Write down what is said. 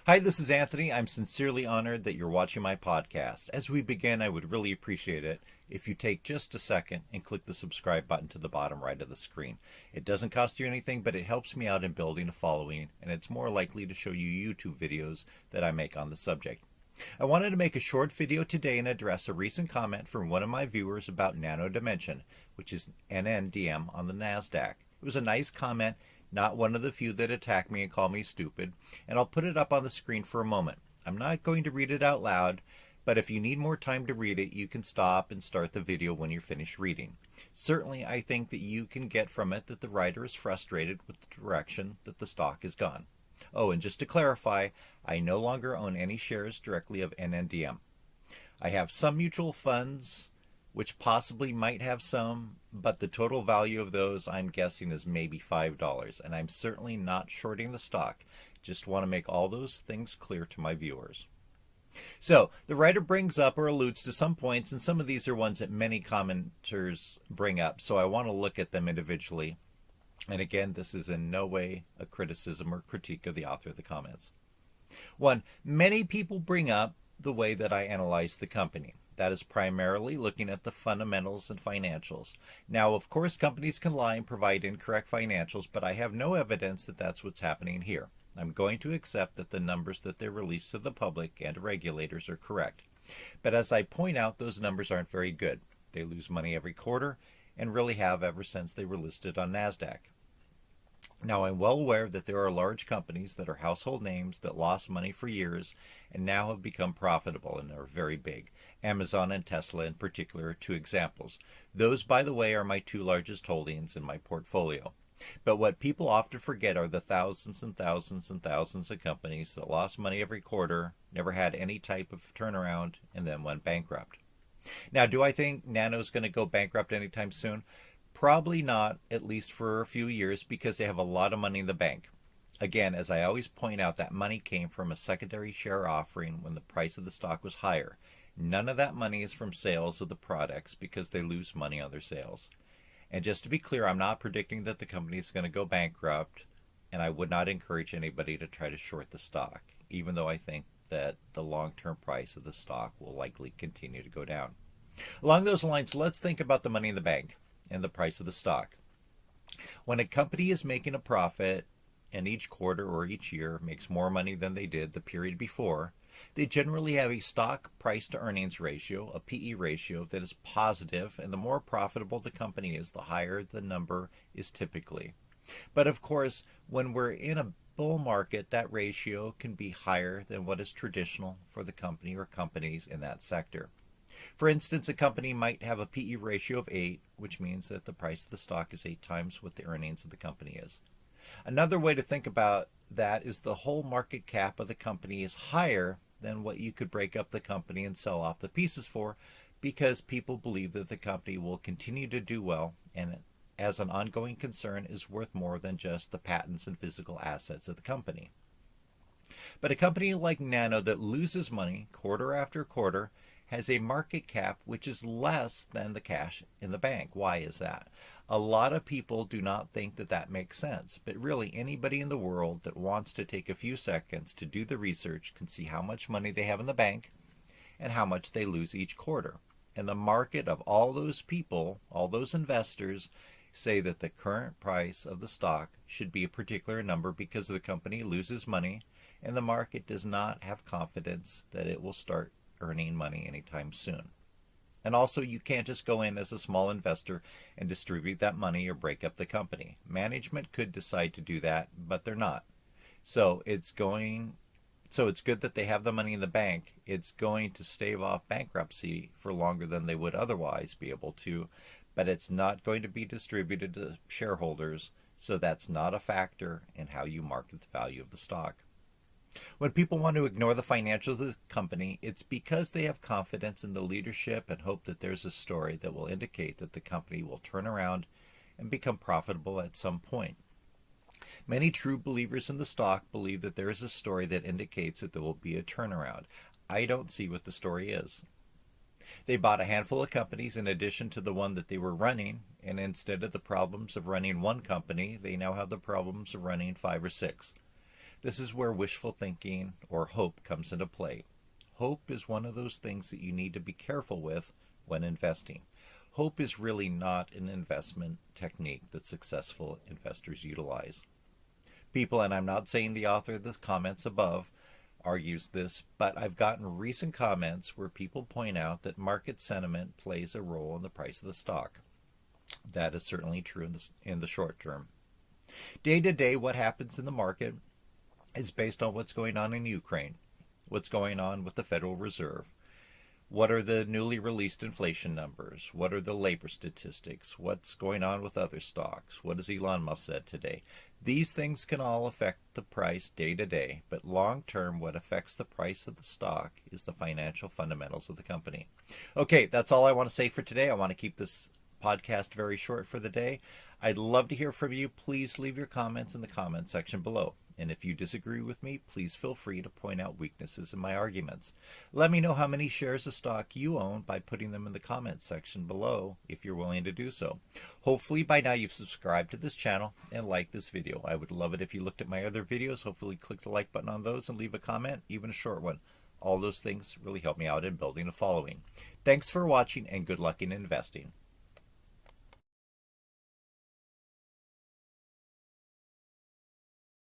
Hi, this is Anthony. I'm sincerely honored that you're watching my podcast. As we begin, I would really appreciate it if you take just a second and click the subscribe button to the bottom right of the screen. It doesn't cost you anything, but it helps me out in building a following, and it's more likely to show you YouTube videos that I make on the subject. I wanted to make a short video today and address a recent comment from one of my viewers about Nano Dimension, which is NNDM on the NASDAQ. It was a nice comment, not one of the few that attack me and call me stupid, and I'll put it up on the screen for a moment. I'm not going to read it out loud, but if you need more time to read it, you can stop and start the video when you're finished reading. Certainly, I think that you can get from it that the writer is frustrated with the direction that the stock has gone. Oh, and just to clarify, I no longer own any shares directly of NNDM. I have some mutual funds which possibly might have some, but the total value of those I'm guessing is maybe $5, and I'm certainly not shorting the stock. Just want to make all those things clear to my viewers. So, the writer brings up or alludes to some points, and some of these are ones that many commenters bring up, so I want to look at them individually. And again, this is in no way a criticism or critique of the author of the comments. One, many people bring up the way that I analyze the company. That is primarily looking at the fundamentals and financials. Now, of course, companies can lie and provide incorrect financials, but I have no evidence that that's what's happening here. I'm going to accept that the numbers that they release to the public and regulators are correct. But as I point out, those numbers aren't very good. They lose money every quarter and really have ever since they were listed on NASDAQ. Now, I'm well aware that there are large companies that are household names that lost money for years and now have become profitable and are very big. Amazon and Tesla in particular are two examples. Those, by the way, are my two largest holdings in my portfolio. But what people often forget are the thousands and thousands and thousands of companies that lost money every quarter, never had any type of turnaround, and then went bankrupt. Now, do I think Nano's going to go bankrupt anytime soon? Probably not, at least for a few years, because they have a lot of money in the bank. Again, as I always point out, that money came from a secondary share offering when the price of the stock was higher. None of that money is from sales of the products because they lose money on their sales. And just to be clear, I'm not predicting that the company is going to go bankrupt, and I would not encourage anybody to try to short the stock, even though I think that the long-term price of the stock will likely continue to go down. Along those lines, let's think about the money in the bank and the price of the stock. When a company is making a profit and each quarter or each year makes more money than they did the period before, they generally have a stock price to earnings ratio, a PE ratio, that is positive, and the more profitable the company is, the higher the number is typically. But of course, when we're in a bull market, that ratio can be higher than what is traditional for the company or companies in that sector. For instance, a company might have a PE ratio of 8, which means that the price of the stock is 8 times what the earnings of the company is. Another way to think about that is the whole market cap of the company is higher than what you could break up the company and sell off the pieces for, because people believe that the company will continue to do well and as an ongoing concern is worth more than just the patents and physical assets of the company. But a company like Nano that loses money quarter after quarter has a market cap which is less than the cash in the bank. Why is that? A lot of people do not think that that makes sense, but really anybody in the world that wants to take a few seconds to do the research can see how much money they have in the bank and how much they lose each quarter. And the market of all those people, all those investors, say that the current price of the stock should be a particular number because the company loses money and the market does not have confidence that it will start earning money anytime soon. And also, you can't just go in as a small investor and distribute that money or break up the company. Management could decide to do that, but they're not. So it's good that they have the money in the bank. It's going to stave off bankruptcy for longer than they would otherwise be able to, but it's not going to be distributed to shareholders, so that's not a factor in how you market the value of the stock. When people want to ignore the financials of the company, it's because they have confidence in the leadership and hope that there's a story that will indicate that the company will turn around and become profitable at some point. Many true believers in the stock believe that there is a story that indicates that there will be a turnaround. I don't see what the story is. They bought a handful of companies in addition to the one that they were running, and instead of the problems of running one company, they now have the problems of running 5 or 6. This is where wishful thinking or hope comes into play. Hope is one of those things that you need to be careful with when investing. Hope is really not an investment technique that successful investors utilize. People, and I'm not saying the author of the comments above argues this, but I've gotten recent comments where people point out that market sentiment plays a role in the price of the stock. That is certainly true in the short term. Day to day, what happens in the market is based on what's going on in Ukraine, what's going on with the Federal Reserve, what are the newly released inflation numbers, what are the labor statistics, what's going on with other stocks, what has Elon Musk said today. These things can all affect the price day to day, but long term, what affects the price of the stock is the financial fundamentals of the company. Okay, that's all I want to say for today. I want to keep this podcast very short for the day. I'd love to hear from you. Please leave your comments in the comment section below. And if you disagree with me, please feel free to point out weaknesses in my arguments. Let me know how many shares of stock you own by putting them in the comments section below if you're willing to do so. Hopefully by now you've subscribed to this channel and liked this video. I would love it if you looked at my other videos. Hopefully click the like button on those and leave a comment, even a short one. All those things really help me out in building a following. Thanks for watching and good luck in investing.